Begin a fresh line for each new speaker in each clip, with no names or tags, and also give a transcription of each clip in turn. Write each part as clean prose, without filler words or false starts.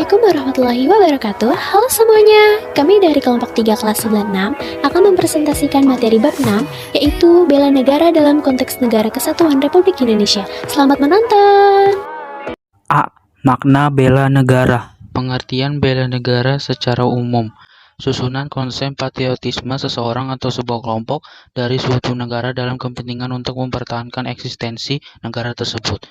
Assalamualaikum warahmatullahi wabarakatuh. Halo semuanya, kami dari kelompok 3 kelas 96 akan mempresentasikan materi bab 6, yaitu bela negara dalam konteks Negara Kesatuan Republik Indonesia. Selamat menonton!
A. Makna bela negara. Pengertian bela negara secara umum. Susunan konsep patriotisme seseorang atau sebuah kelompok dari suatu negara dalam kepentingan untuk mempertahankan eksistensi negara tersebut.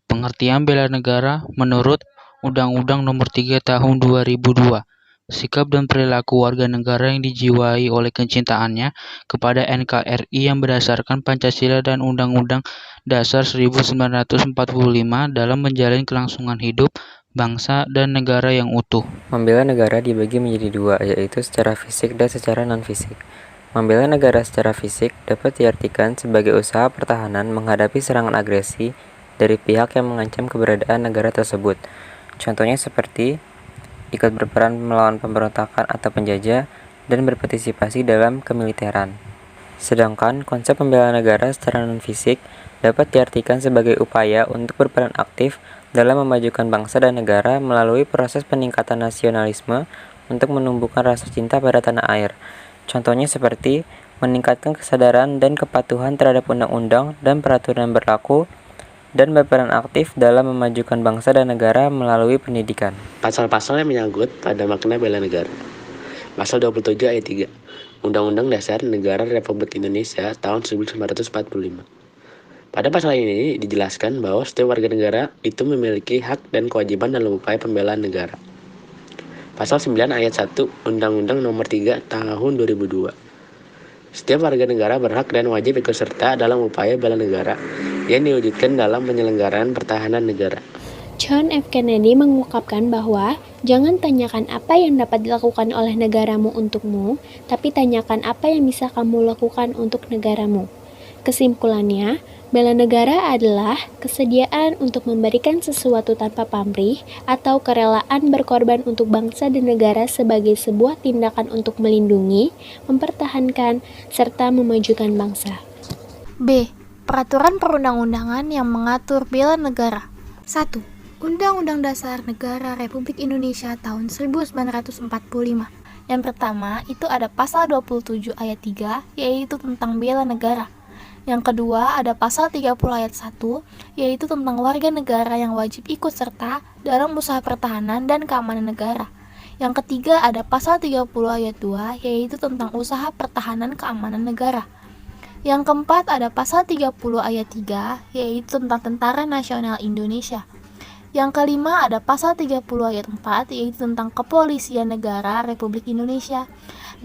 Pengertian bela negara menurut Undang-Undang Nomor 3 Tahun 2002. Sikap dan perilaku warga negara yang dijiwai oleh kecintaannya kepada NKRI yang berdasarkan Pancasila dan Undang-Undang Dasar 1945 dalam menjalin kelangsungan hidup bangsa dan negara yang utuh.
Membela negara dibagi menjadi dua, yaitu secara fisik dan secara non-fisik. Membela negara secara fisik dapat diartikan sebagai usaha pertahanan menghadapi serangan agresi dari pihak yang mengancam keberadaan negara tersebut. Contohnya seperti ikut berperan melawan pemberontakan atau penjajah dan berpartisipasi dalam kemiliteran. Sedangkan konsep membela negara secara non-fisik dapat diartikan sebagai upaya untuk berperan aktif dalam memajukan bangsa dan negara melalui proses peningkatan nasionalisme untuk menumbuhkan rasa cinta pada tanah air. Contohnya seperti meningkatkan kesadaran dan kepatuhan terhadap undang-undang dan peraturan berlaku dan berperan aktif dalam memajukan bangsa dan negara melalui pendidikan.
Pasal-pasal yang menyangkut pada makna bela negara. Pasal 27 ayat 3 Undang-Undang Dasar Negara Republik Indonesia tahun 1945. Pada pasal ini dijelaskan bahwa setiap warga negara itu memiliki hak dan kewajiban dalam upaya pembelaan negara. Pasal 9 ayat 1 Undang-Undang Nomor 3 Tahun 2002. Setiap warga negara berhak dan wajib ikut serta dalam upaya bela negara yang diwujudkan dalam penyelenggaraan pertahanan negara.
John F. Kennedy mengungkapkan bahwa jangan tanyakan apa yang dapat dilakukan oleh negaramu untukmu, tapi tanyakan apa yang bisa kamu lakukan untuk negaramu. Kesimpulannya, bela negara adalah kesediaan untuk memberikan sesuatu tanpa pamrih atau kerelaan berkorban untuk bangsa dan negara sebagai sebuah tindakan untuk melindungi, mempertahankan, serta memajukan bangsa.
B. Peraturan perundang-undangan yang mengatur bela negara. 1. Undang-Undang Dasar Negara Republik Indonesia tahun 1945. Yang pertama, itu ada pasal 27 ayat 3, yaitu tentang bela negara. Yang kedua, ada pasal 30 ayat 1, yaitu tentang warga negara yang wajib ikut serta dalam usaha pertahanan dan keamanan negara. Yang ketiga, ada pasal 30 ayat 2, yaitu tentang usaha pertahanan keamanan negara. Yang keempat, ada pasal 30 ayat 3, yaitu tentang Tentara Nasional Indonesia. Yang kelima, ada pasal 30 ayat 4, yaitu tentang Kepolisian Negara Republik Indonesia.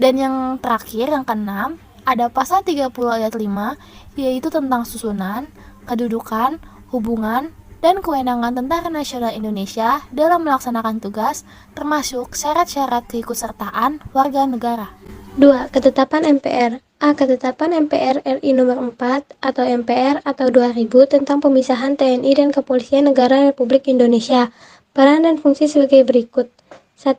Dan yang terakhir, yang keenam, ada pasal 30 ayat 5, yaitu tentang susunan, kedudukan, hubungan, dan kewenangan Tentara Nasional Indonesia dalam melaksanakan tugas, termasuk syarat-syarat keikutsertaan warga negara.
2. Ketetapan MPR. A. Ketetapan MPR RI nomor 4 atau MPR atau 2000 tentang pemisahan TNI dan Kepolisian Negara Republik Indonesia. Peran dan fungsi sebagai berikut. 1.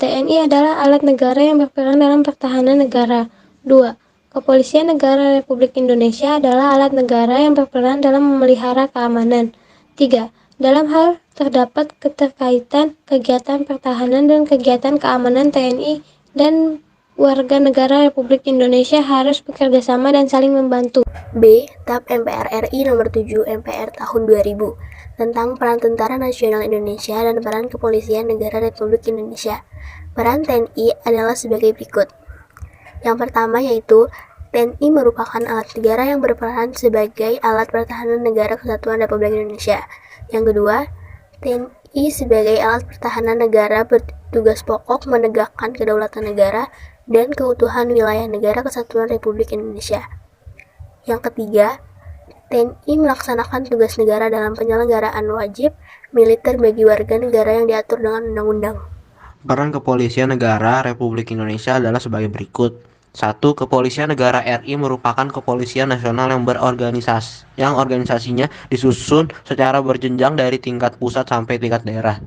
TNI adalah alat negara yang berperan dalam pertahanan negara. 2. Kepolisian Negara Republik Indonesia adalah alat negara yang berperan dalam memelihara keamanan. 3. Dalam hal terdapat keterkaitan kegiatan pertahanan dan kegiatan keamanan TNI dan warga negara Republik Indonesia harus bekerjasama dan saling membantu.
B. TAP MPR RI nomor 7 MPR tahun 2000 tentang peran Tentara Nasional Indonesia dan peran Kepolisian Negara Republik Indonesia. Peran TNI adalah sebagai berikut. Yang pertama yaitu TNI merupakan alat negara yang berperan sebagai alat pertahanan negara kesatuan Republik Indonesia. Yang kedua, TNI sebagai alat pertahanan negara bertugas pokok menegakkan kedaulatan negara dan keutuhan wilayah negara kesatuan Republik Indonesia. Yang ketiga, TNI melaksanakan tugas negara dalam penyelenggaraan wajib militer bagi warga negara yang diatur dengan undang-undang.
Peran Kepolisian Negara Republik Indonesia adalah sebagai berikut. 1. Kepolisian Negara RI merupakan kepolisian nasional yang organisasinya disusun secara berjenjang dari tingkat pusat sampai tingkat daerah.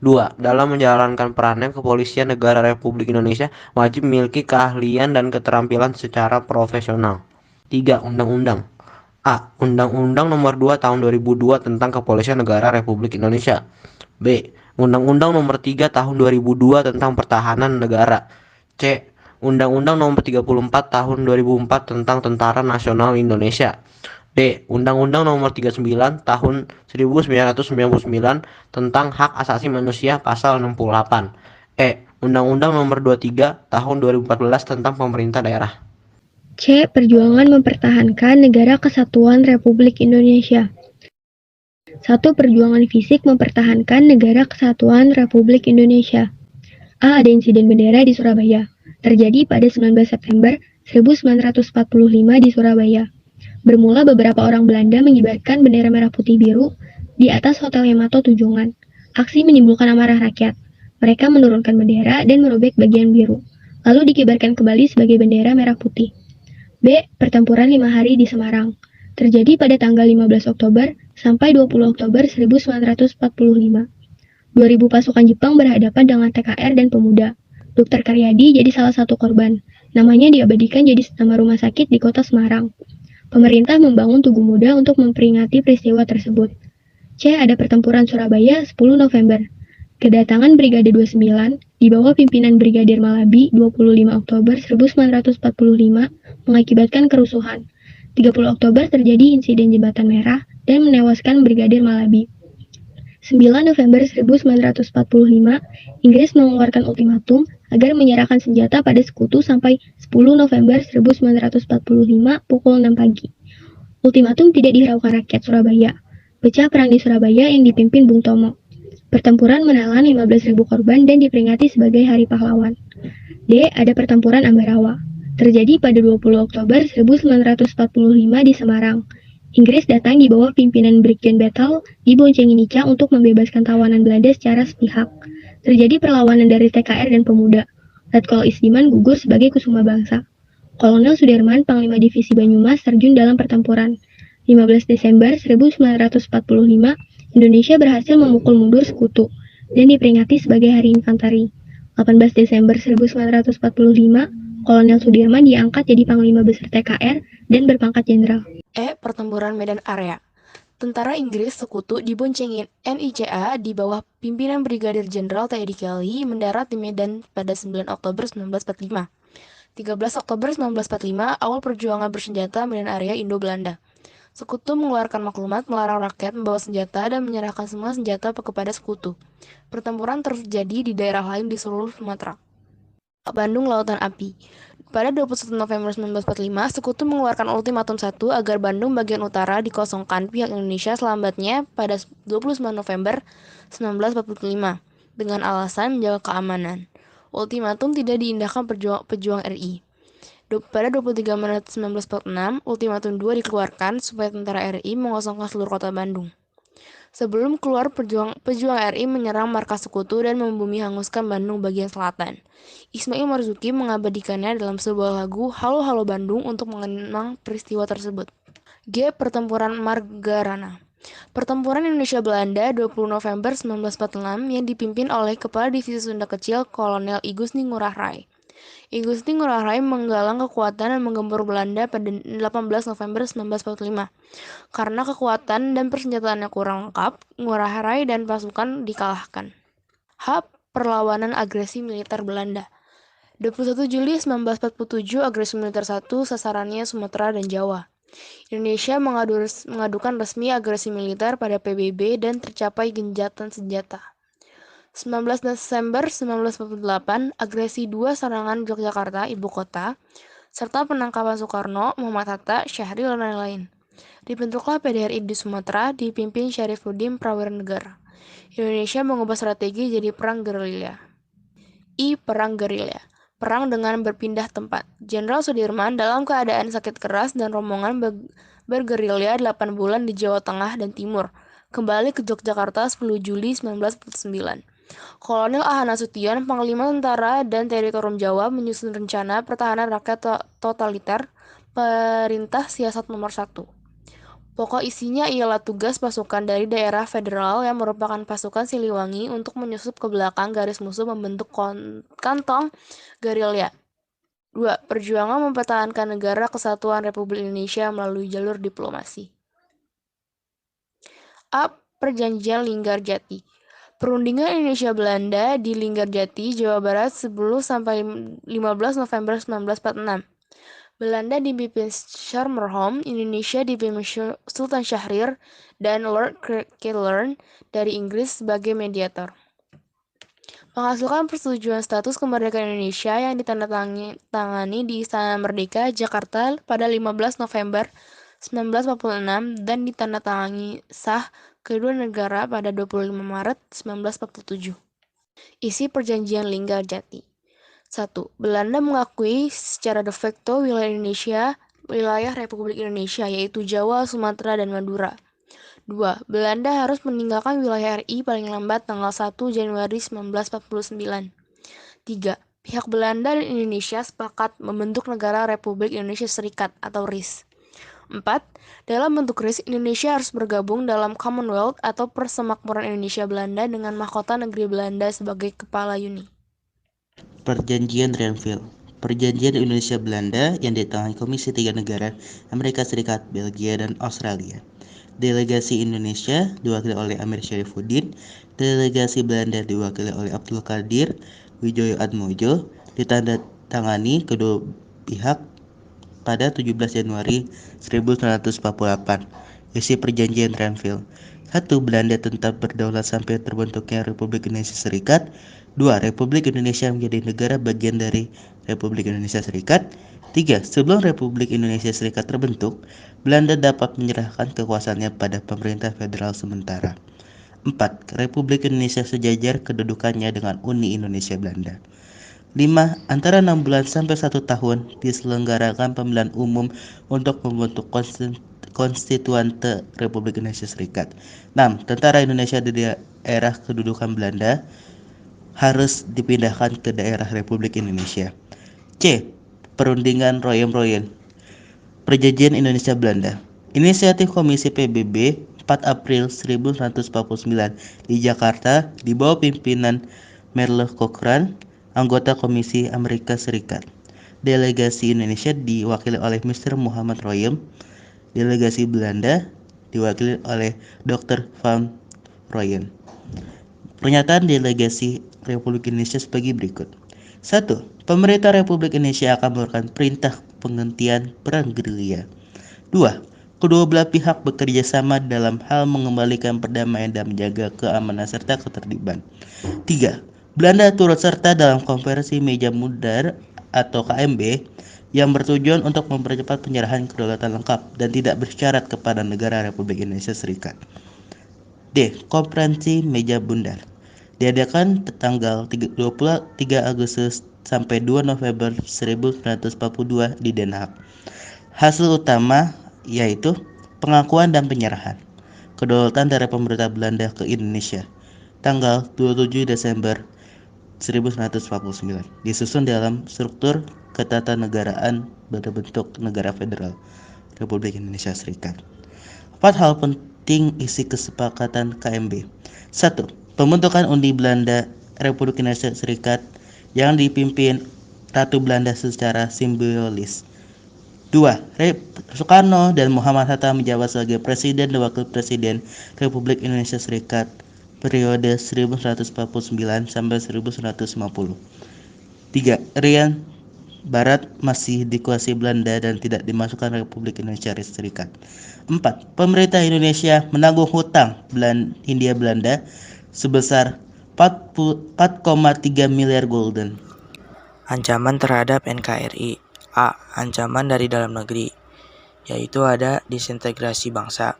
2. Dalam menjalankan perannya, Kepolisian Negara Republik Indonesia wajib memiliki keahlian dan keterampilan secara profesional. 3. Undang-Undang. A. Undang-Undang Nomor 2 Tahun 2002 tentang Kepolisian Negara Republik Indonesia. B. Undang-Undang Nomor 3 Tahun 2002 tentang Pertahanan Negara. C. Undang-Undang Nomor 34 Tahun 2004 tentang Tentara Nasional Indonesia. D. Undang-Undang Nomor 39 Tahun 1999 tentang Hak Asasi Manusia Pasal 68. E. Undang-Undang Nomor 23 Tahun 2014 tentang Pemerintah Daerah.
C. Perjuangan mempertahankan Negara Kesatuan Republik Indonesia. 1. Perjuangan fisik mempertahankan Negara Kesatuan Republik Indonesia. A. Ada insiden bendera di Surabaya. Terjadi pada 19 September 1945 di Surabaya. Bermula beberapa orang Belanda mengibarkan bendera merah putih biru di atas Hotel Yamato Tunjungan. Aksi menimbulkan amarah rakyat. Mereka menurunkan bendera dan merobek bagian biru, lalu dikibarkan kembali sebagai bendera merah putih. B. Pertempuran 5 hari di Semarang. Terjadi pada tanggal 15 Oktober sampai 20 Oktober 1945. 2000 pasukan Jepang berhadapan dengan TKR dan pemuda. Dr. Karyadi jadi salah satu korban. Namanya diabadikan jadi nama rumah sakit di kota Semarang. Pemerintah membangun Tugu Muda untuk memperingati peristiwa tersebut. C. Ada pertempuran Surabaya 10 November. Kedatangan Brigade 29 di bawah pimpinan Brigadir Malabi 25 Oktober 1945 mengakibatkan kerusuhan. 30 Oktober terjadi insiden Jembatan Merah dan menewaskan Brigadir Malabi. 9 November 1945, Inggris mengeluarkan ultimatum agar menyerahkan senjata pada sekutu sampai 10 November 1945 pukul 6 pagi. Ultimatum tidak dihiraukan rakyat Surabaya. Pecah perang di Surabaya yang dipimpin Bung Tomo. Pertempuran menelan 15.000 korban dan diperingati sebagai Hari Pahlawan. D. Ada pertempuran Ambarawa. Terjadi pada 20 Oktober 1945 di Semarang. Inggris datang di bawah pimpinan Brigjen Battle diboncengi Nica untuk membebaskan tawanan Belanda secara sepihak. Terjadi perlawanan dari TKR dan pemuda. Letkol Isdiman gugur sebagai kusuma bangsa. Kolonel Sudirman, Panglima Divisi Banyumas, terjun dalam pertempuran. 15 Desember 1945, Indonesia berhasil memukul mundur sekutu dan diperingati sebagai Hari Infanteri. 18 Desember 1945, Kolonel Sudirman diangkat jadi Panglima Besar TKR dan berpangkat jenderal.
E. Pertempuran Medan Area. Tentara Inggris sekutu diboncengi NICA di bawah pimpinan Brigadir Jenderal T.D. Kelly mendarat di Medan pada 9 Oktober 1945. 13 Oktober 1945, awal perjuangan bersenjata Medan Area Indo-Belanda. Sekutu mengeluarkan maklumat melarang rakyat membawa senjata dan menyerahkan semua senjata kepada sekutu. Pertempuran terjadi di daerah lain di seluruh Sumatera. Bandung Lautan Api. Pada 21 November 1945, Sekutu mengeluarkan ultimatum 1 agar Bandung bagian utara dikosongkan pihak Indonesia selambatnya pada 29 November 1945 dengan alasan menjaga keamanan. Ultimatum tidak diindahkan pejuang RI. Pada 23 Maret 1946, ultimatum 2 dikeluarkan supaya tentara RI mengosongkan seluruh kota Bandung. Sebelum keluar, pejuang RI menyerang markas Sekutu dan membumi hanguskan Bandung bagian selatan. Ismail Marzuki mengabadikannya dalam sebuah lagu Halo Halo Bandung untuk mengenang peristiwa tersebut. G. Pertempuran Margarana. Pertempuran Indonesia-Belanda 20 November 1946 yang dipimpin oleh Kepala Divisi Sunda Kecil Kolonel I Gusti Ngurah Rai. I Gusti Ngurah Rai menggalang kekuatan dan menggempur Belanda pada 18 November 1945. Karena kekuatan dan persenjataannya kurang lengkap, Ngurah Rai dan pasukan dikalahkan. H. Perlawanan agresi militer Belanda. 21 Juli 1947, agresi militer 1 sasarannya Sumatera dan Jawa. Indonesia mengadukan resmi agresi militer pada PBB dan tercapai gencatan senjata. 19 Desember 1948, agresi 2 serangan Yogyakarta, ibu kota, serta penangkapan Soekarno, Muhammad Hatta, Syahrir, dan lain-lain. Dibentuklah PDRI di Sumatera, dipimpin Syarifuddin Prawiranegara. Indonesia mengubah strategi jadi perang gerilya. I. Perang gerilya. Perang dengan berpindah tempat. Jenderal Sudirman dalam keadaan sakit keras dan rombongan bergerilya 8 bulan di Jawa Tengah dan Timur. Kembali ke Yogyakarta 10 Juli 1949. Kolonel A. Nasution, Panglima Tentara dan Teritorium Jawa, menyusun rencana pertahanan rakyat totaliter, perintah siasat nomor 1. Pokok isinya ialah tugas pasukan dari daerah federal yang merupakan pasukan Siliwangi untuk menyusup ke belakang garis musuh membentuk kantong gerilya. 2. Perjuangan mempertahankan negara kesatuan Republik Indonesia melalui jalur diplomasi. A. Perjanjian Linggarjati. Perundingan Indonesia-Belanda di Linggarjati, Jawa Barat 10-15 November 1946. Belanda dipimpin Schermerhorn, Indonesia dipimpin Sultan Syahrir, dan Lord Kelvin dari Inggris sebagai mediator. Menghasilkan persetujuan status kemerdekaan Indonesia yang ditandatangani di Istana Merdeka, Jakarta pada 15 November 1946 dan ditandatangani sah kedua negara pada 25 Maret 1947. Isi Perjanjian Linggarjati. 1. Belanda mengakui secara de facto wilayah Republik Indonesia, yaitu Jawa, Sumatera, dan Madura. 2. Belanda harus meninggalkan wilayah RI paling lambat tanggal 1 Januari 1949. 3. Pihak Belanda dan Indonesia sepakat membentuk negara Republik Indonesia Serikat atau RIS. 4. Dalam bentuk RIS, Indonesia harus bergabung dalam Commonwealth atau Persemakmuran Indonesia-Belanda dengan mahkota negeri Belanda sebagai kepala uni.
Perjanjian Renville. Perjanjian Indonesia-Belanda yang ditangani Komisi 3 negara Amerika Serikat, Belgia, dan Australia. Delegasi Indonesia diwakili oleh Amir Syarifuddin, delegasi Belanda diwakili oleh Abdul Qadir Widjoatmojo, ditandatangani kedua pihak pada 17 Januari 1948. Isi Perjanjian Renville. 1. Belanda tetap berdaulat sampai terbentuknya Republik Indonesia Serikat. 2. Republik Indonesia menjadi negara bagian dari Republik Indonesia Serikat. 3. Sebelum Republik Indonesia Serikat terbentuk, Belanda dapat menyerahkan kekuasaannya pada pemerintah federal sementara. 4. Republik Indonesia sejajar kedudukannya dengan Uni Indonesia Belanda. 5. Antara 6 bulan sampai 1 tahun diselenggarakan pemilihan umum untuk membentuk konstituante Republik Indonesia Serikat. 6. Tentara Indonesia di daerah kedudukan Belanda harus dipindahkan ke daerah Republik Indonesia. C. Perundingan Royan-Royan. Perjanjian Indonesia-Belanda. Inisiatif Komisi PBB 4 April 1949 di Jakarta di bawah pimpinan Merle Cochrane, anggota Komisi Amerika Serikat. Delegasi Indonesia diwakili oleh Mr. Muhammad Royem. Delegasi Belanda diwakili oleh Dr. Van Royen. Pernyataan delegasi Republik Indonesia sebagai berikut. 1. Pemerintah Republik Indonesia akan mengeluarkan perintah penghentian perang gerilya. 2. Kedua belah pihak bekerja sama dalam hal mengembalikan perdamaian dan menjaga keamanan serta ketertiban. 3. Belanda turut serta dalam konferensi meja mudar atau KMB yang bertujuan untuk mempercepat penyerahan kedaulatan lengkap dan tidak bersyarat kepada negara Republik Indonesia Serikat. D. Konferensi meja bundar diadakan tanggal 23 Agustus sampai 2 November 1942 di Den Haag. Hasil utama yaitu pengakuan dan penyerahan kedaulatan dari pemerintah Belanda ke Indonesia tanggal 27 Desember 1949, disusun dalam struktur ketatanegaraan berbentuk negara federal Republik Indonesia Serikat. 4 hal penting isi kesepakatan KMB. 1. Pembentukan Uni Belanda Republik Indonesia Serikat yang dipimpin Ratu Belanda secara simbolis. 2. Soekarno dan Muhammad Hatta menjabat sebagai Presiden dan Wakil Presiden Republik Indonesia Serikat periode 1949 sampai 1950. 3. Irian Barat masih dikuasai Belanda dan tidak dimasukkan Republik Indonesia Serikat. 4. Pemerintah Indonesia menanggung hutang Hindia Belanda sebesar 4,3 miliar gulden.
Ancaman terhadap NKRI. A. Ancaman dari dalam negeri, yaitu ada disintegrasi bangsa,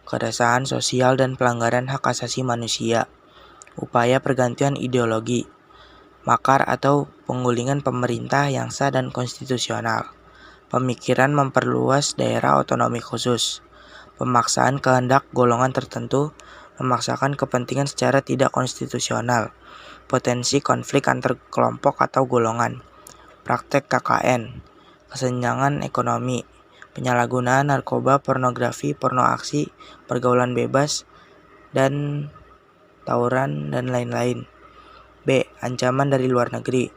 keresahan sosial dan pelanggaran hak asasi manusia, upaya pergantian ideologi, makar atau penggulingan pemerintah yang sah dan konstitusional, pemikiran memperluas daerah otonomi khusus, pemaksaan kehendak golongan tertentu, memaksakan kepentingan secara tidak konstitusional, potensi konflik antar kelompok atau golongan, praktek KKN, kesenjangan ekonomi, penyalahgunaan narkoba, pornografi, pornoaksi, pergaulan bebas, dan tawuran, dan lain-lain. B. Ancaman dari luar negeri,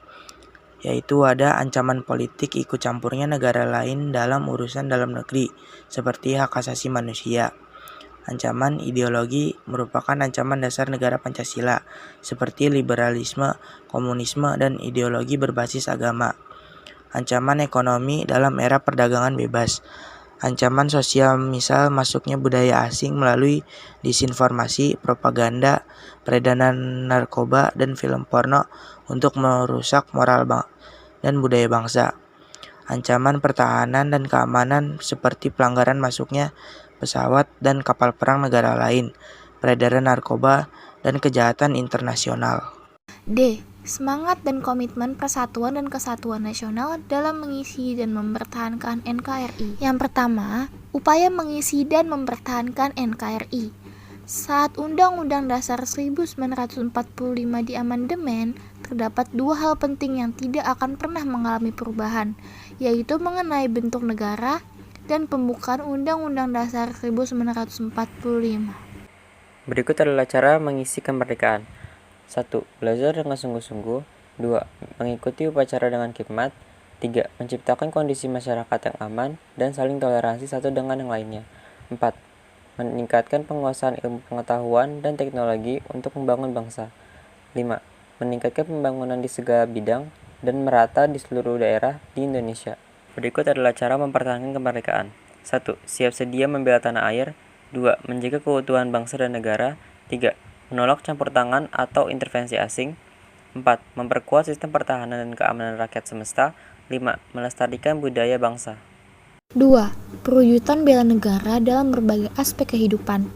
yaitu ada ancaman politik ikut campurnya negara lain dalam urusan dalam negeri, seperti hak asasi manusia, Ancaman ideologi merupakan ancaman dasar negara Pancasila, seperti liberalisme, komunisme, dan ideologi berbasis agama. Ancaman ekonomi dalam era perdagangan bebas. Ancaman sosial misal masuknya budaya asing melalui disinformasi, propaganda, peredaran narkoba, dan film porno untuk merusak moral dan budaya bangsa. Ancaman pertahanan dan keamanan seperti pelanggaran masuknya pesawat dan kapal perang negara lain, peredaran narkoba, dan kejahatan internasional.
D. Semangat dan komitmen persatuan dan kesatuan nasional dalam mengisi dan mempertahankan NKRI. Yang pertama, upaya mengisi dan mempertahankan NKRI. Saat Undang-Undang Dasar 1945 diamandemen, terdapat dua hal penting yang tidak akan pernah mengalami perubahan, yaitu mengenai bentuk negara dan pembukaan Undang-Undang Dasar 1945.
Berikut adalah cara mengisi kemerdekaan. 1. Belajar dengan sungguh-sungguh. 2. Mengikuti upacara dengan khidmat. 3. Menciptakan kondisi masyarakat yang aman dan saling toleransi satu dengan yang lainnya. 4. Meningkatkan penguasaan ilmu pengetahuan dan teknologi untuk membangun bangsa. 5. Meningkatkan pembangunan di segala bidang dan merata di seluruh daerah di Indonesia. Berikut adalah cara mempertahankan kemerdekaan. 1. Siap sedia membela tanah air. 2. Menjaga keutuhan bangsa dan negara. 3. Menolak campur tangan atau intervensi asing. 4. Memperkuat sistem pertahanan dan keamanan rakyat semesta. 5. Melestarikan budaya bangsa.
2. Perwujudan bela negara dalam berbagai aspek kehidupan.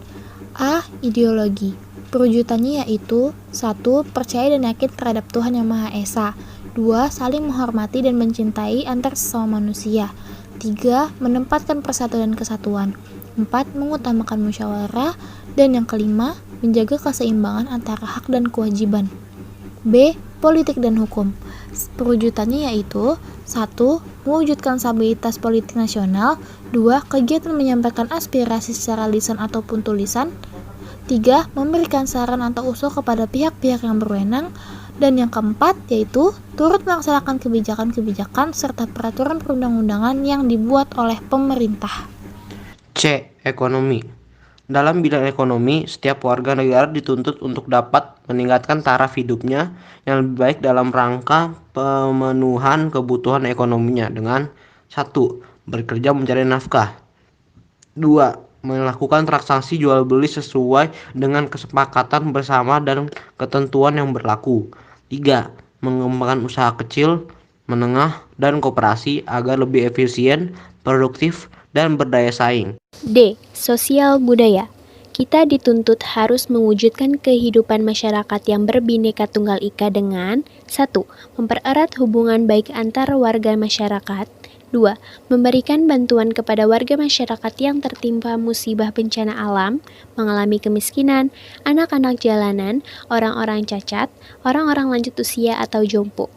A. Ideologi. Perwujudannya yaitu 1. Percaya dan yakin terhadap Tuhan Yang Maha Esa. 2. Saling menghormati dan mencintai antar sesama manusia. 3. Menempatkan persatuan dan kesatuan. 4. Mengutamakan musyawarah. Dan yang kelima, menjaga keseimbangan antara hak dan kewajiban. B. Politik dan hukum. Perwujudannya yaitu 1. Mewujudkan stabilitas politik nasional. 2. Kegiatan menyampaikan aspirasi secara lisan ataupun tulisan. 3. Memberikan saran atau usul kepada pihak-pihak yang berwenang. Dan yang keempat yaitu turut melaksanakan kebijakan-kebijakan serta peraturan perundang-undangan yang dibuat oleh pemerintah.
C. Ekonomi. Dalam bidang ekonomi, setiap warga negara dituntut untuk dapat meningkatkan taraf hidupnya yang lebih baik dalam rangka pemenuhan kebutuhan ekonominya dengan 1. Bekerja mencari nafkah. 2. Melakukan transaksi jual beli sesuai dengan kesepakatan bersama dan ketentuan yang berlaku. 3. Mengembangkan usaha kecil, menengah, dan koperasi agar lebih efisien, produktif, dan berdaya saing.
D. Sosial budaya. Kita dituntut harus mewujudkan kehidupan masyarakat yang berbineka tunggal ika dengan 1. Mempererat hubungan baik antar warga masyarakat. 2. Memberikan bantuan kepada warga masyarakat yang tertimpa musibah bencana alam, mengalami kemiskinan, anak-anak jalanan, orang-orang cacat, orang-orang lanjut usia atau jompo.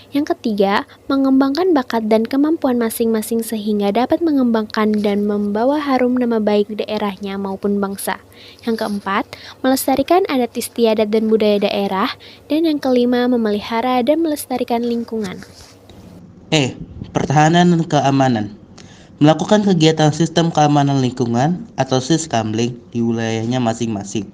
Yang ketiga, mengembangkan bakat dan kemampuan masing-masing sehingga dapat mengembangkan dan membawa harum nama baik daerahnya maupun bangsa. Yang keempat, melestarikan adat istiadat dan budaya daerah. Dan yang kelima, memelihara dan melestarikan lingkungan.
E. Pertahanan dan keamanan. Melakukan kegiatan sistem keamanan lingkungan atau Siskamling di wilayahnya masing-masing.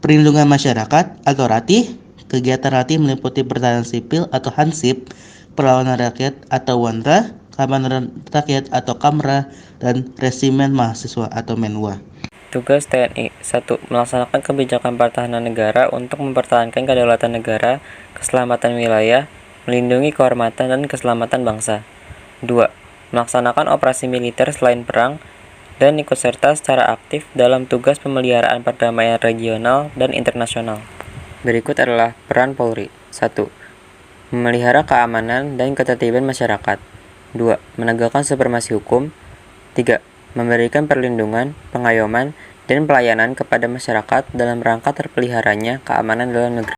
Perlindungan masyarakat atau RATIH. Kegiatan RATIH meliputi pertahanan sipil atau Hansip, perlawanan rakyat atau Wanra, keamanan rakyat atau Kamra, dan resimen mahasiswa atau Menwa.
Tugas TNI. 1. Melaksanakan kebijakan pertahanan negara untuk mempertahankan kedaulatan negara, keselamatan wilayah, melindungi kehormatan dan keselamatan bangsa. 2. Melaksanakan operasi militer selain perang, dan ikut serta secara aktif dalam tugas pemeliharaan perdamaian regional dan internasional. Berikut adalah peran Polri. 1. Memelihara keamanan dan ketertiban masyarakat. 2. Menegakkan supremasi hukum. 3. Memberikan perlindungan, pengayoman, dan pelayanan kepada masyarakat dalam rangka terpeliharanya keamanan dalam negeri.